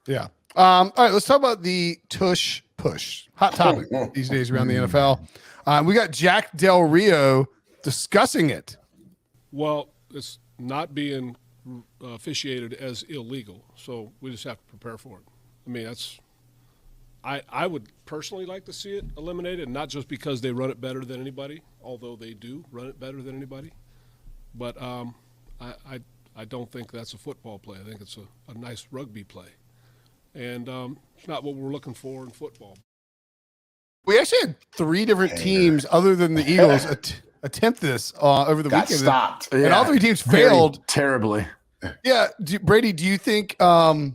Yeah. All right, let's talk about the Tush Push. Hot topic these days around the NFL. We got Jack Del Rio discussing it. Well, it's not being officiated as illegal, so we just have to prepare for it. I mean, I would personally like to see it eliminated, not just because they run it better than anybody, although they do run it better than anybody, but I don't think that's a football play. I think it's a nice rugby play. And it's not what we're looking for in football. We actually had 3 different teams other than the Eagles attempt this over the weekend. Stopped. And all 3 teams failed terribly. Yeah. Brady, do you think I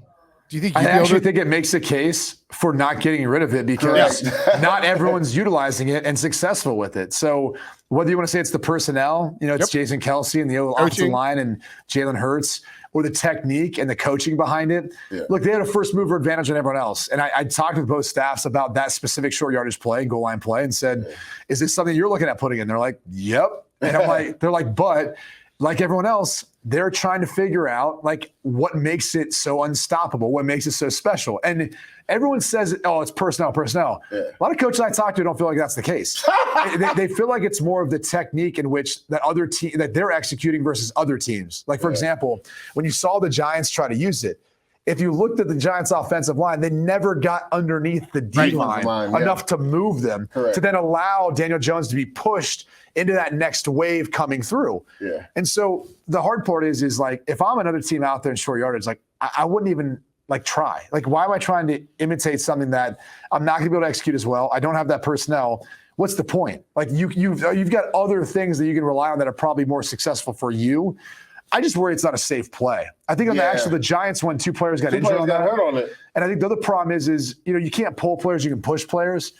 actually think it makes a case for not getting rid of it because not everyone's utilizing it and successful with it. So whether you want to say it's the personnel, it's Jason Kelsey and the offensive line and Jalen Hurts, or the technique and the coaching behind it. Yeah. Look, they had a first mover advantage on everyone else. And I talked with both staffs about that specific short yardage play, goal line play, and said, is this something you're looking at putting in? They're like, yep. And I'm like, but like everyone else, they're trying to figure out what makes it so unstoppable, what makes it so special. And everyone says, oh, it's personnel. Yeah. A lot of coaches I talk to don't feel like that's the case. they feel like it's more of the technique in which that they're executing versus other teams. Like, for example, when you saw the Giants try to use it, if you looked at the Giants' offensive line, they never got underneath the D-line enough to move them to then allow Daniel Jones to be pushed into that next wave coming through. Yeah. And so the hard part is like, if I'm another team out there in short yardage, I wouldn't even try. Why am I trying to imitate something that I'm not going to be able to execute as well? I don't have that personnel. What's the point? You've got other things that you can rely on that are probably more successful for you. I just worry it's not a safe play. I think on the Giants when 2 players got injured on that. Hurt on it. And I think the other problem is you can't pull players, you can push players.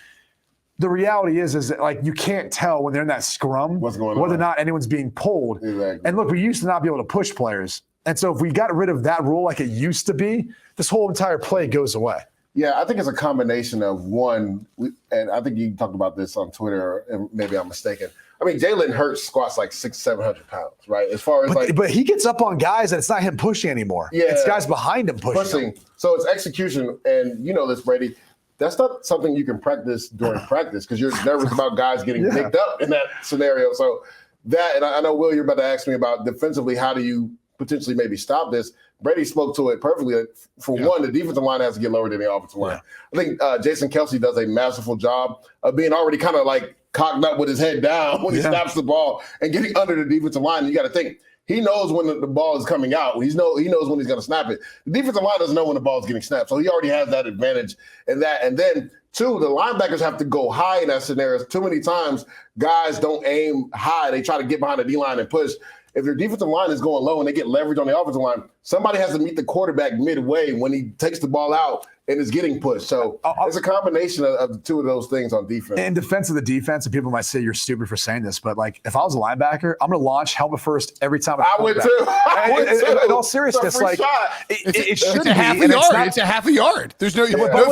The reality is that you can't tell when they're in that scrum whether or not anyone's being pulled. Exactly. And look, we used to not be able to push players. And so if we got rid of that rule like it used to be, this whole entire play goes away. Yeah, I think it's a combination of one, and I think you talked about this on Twitter, and maybe I'm mistaken. I mean, Jalen Hurts squats 600-700 pounds, right? As far as but he gets up on guys and it's not him pushing anymore. Yeah, it's guys behind him pushing. So it's execution, and you know this, Brady. That's not something you can practice during practice because you're nervous about guys getting picked up in that scenario. So that, and I know, Will, you're about to ask me about defensively, how do you potentially maybe stop this? Brady spoke to it perfectly. For one, the defensive line has to get lower than the offensive line. I think Jason Kelsey does a masterful job of being already kind of cocked up with his head down when he snaps the ball and getting under the defensive line. And you got to think, he knows when the ball is coming out. He knows when he's going to snap it. The defensive line doesn't know when the ball is getting snapped, so he already has that advantage in that. And then, 2, the linebackers have to go high in that scenario. Too many times, guys don't aim high. They try to get behind the D-line and push. If their defensive line is going low and they get leverage on the offensive line, somebody has to meet the quarterback midway when he takes the ball out and is getting pushed. So it's a combination of the 2 of those things on defense. In defense of the defense, and people might say you're stupid for saying this, but if I was a linebacker, I'm going to launch helmet first every time. I would too. In all seriousness, it's a half a yard. It's a half a yard. There's no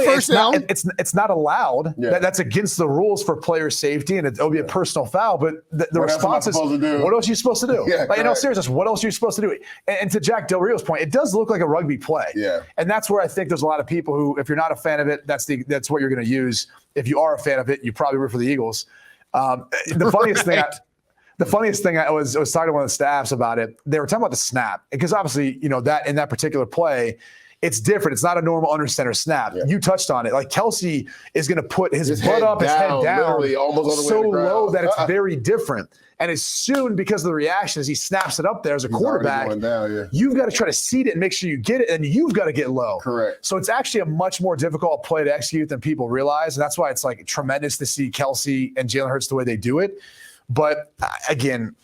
first down. It's not allowed. Yeah. That's against the rules for player safety, and it'll be a personal foul. But the response is, what else are you supposed to do? Yeah, in all seriousness, what else are you supposed to do? And to Jack Del Rio's point, it does look like a rugby play. Yeah. And that's where I think there's a lot of people who, if you're not a fan of it, that's what you're going to use. If you are a fan of it, you probably root for the Eagles. The funniest thing I was talking to one of the staffs about it. They were talking about the snap because obviously, that in that particular play, it's different. It's not a normal under center snap. Yeah. You touched on it. Kelsey is going to put his butt up, his head down, almost so low that it's very different. And as soon, because of the reaction, as he snaps it up there as a quarterback, you've got to try to seed it and make sure you get it, and you've got to get low. Correct. So it's actually a much more difficult play to execute than people realize, and that's why it's tremendous to see Kelsey and Jalen Hurts the way they do it. But again,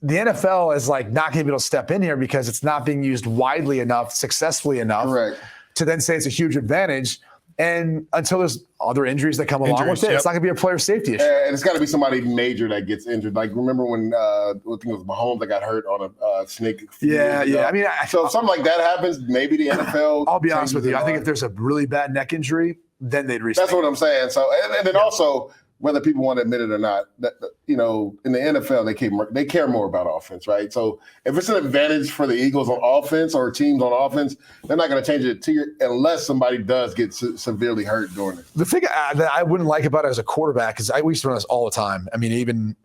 the NFL is not going to be able to step in here because it's not being used widely enough, successfully enough, to then say it's a huge advantage. And until there's other injuries that come along with it, it's not going to be a player safety issue. And it's got to be somebody major that gets injured. Remember when I think it was Mahomes that got hurt on a snake? Yeah. I mean, so if something like that happens, maybe the NFL. I'll be honest with you. I think if there's a really bad neck injury, then they'd reset. That's what I'm saying. So, and then also, whether people want to admit it or not, that in the NFL they care more about offense, right? So if it's an advantage for the Eagles on offense or teams on offense, they're not going to change it unless somebody does get severely hurt during it. The thing that I wouldn't like about it as a quarterback is we used to run this all the time. I mean, even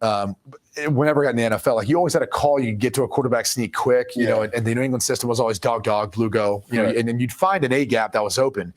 whenever I got in the NFL, like you always had a call, you could get to a quarterback sneak quick, you know, and the New England system was always dog, blue go, and then you'd find an A gap that was open.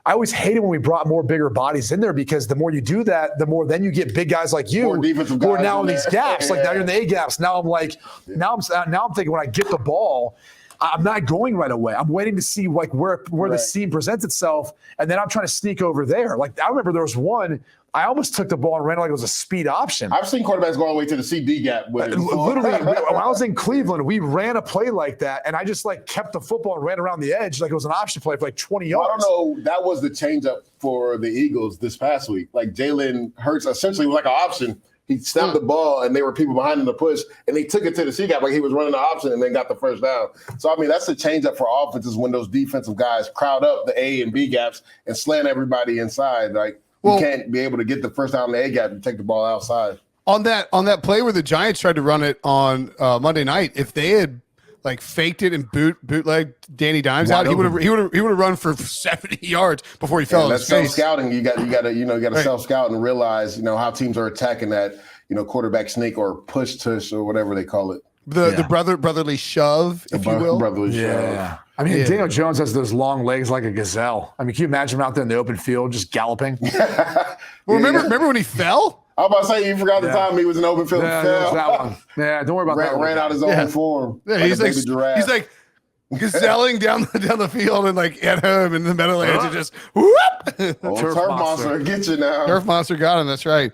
I always hated when we brought more bigger bodies in there because the more you do that, the more then you get big guys like you who are now in these gaps. Like now you're in the A gaps. Now I'm like, now I'm thinking when I get the ball, I'm not going right away. I'm waiting to see like where the seam presents itself, and then I'm trying to sneak over there. Like I remember there was one. I almost took the ball and ran it like it was a speed option. I've seen quarterbacks go all the way to the CD gap with it. Literally, when I was in Cleveland, we ran a play like that, and I just like kept the football and ran around the edge like it was an option play for like 20 yards. I don't know. That was the changeup for the Eagles this past week. Like Jalen Hurts essentially was like an option. He snapped the ball, and there were people behind him to push, and he took it to the C gap like he was running the option and then got the first down. So, I mean, that's the changeup for offenses when those defensive guys crowd up the A and B gaps and slant everybody inside. Like, you can't be able to get the first down in the A gap and take the ball outside. On that play where the Giants tried to run it on Monday night, if they had like faked it and bootleg Danny Dimes out, he would have run for 70 yards before he fell on his face. Self-scouting, you got to self-scout and realize, how teams are attacking that, quarterback sneak or push tush or whatever they call it. The brotherly shove, if you will. Brotherly shove. Yeah. I mean, Daniel Jones has those long legs like a gazelle. I mean, can you imagine him out there in the open field just galloping? Well, remember when he fell? I was about to say, you forgot the time he was in open field. Yeah, that one. Yeah, don't worry about that one. Ran out his own form. Yeah, he's like gazelling down the field and like at home in the Meadowlands and just whoop. Turf monster get you now. Turf monster got him. That's right.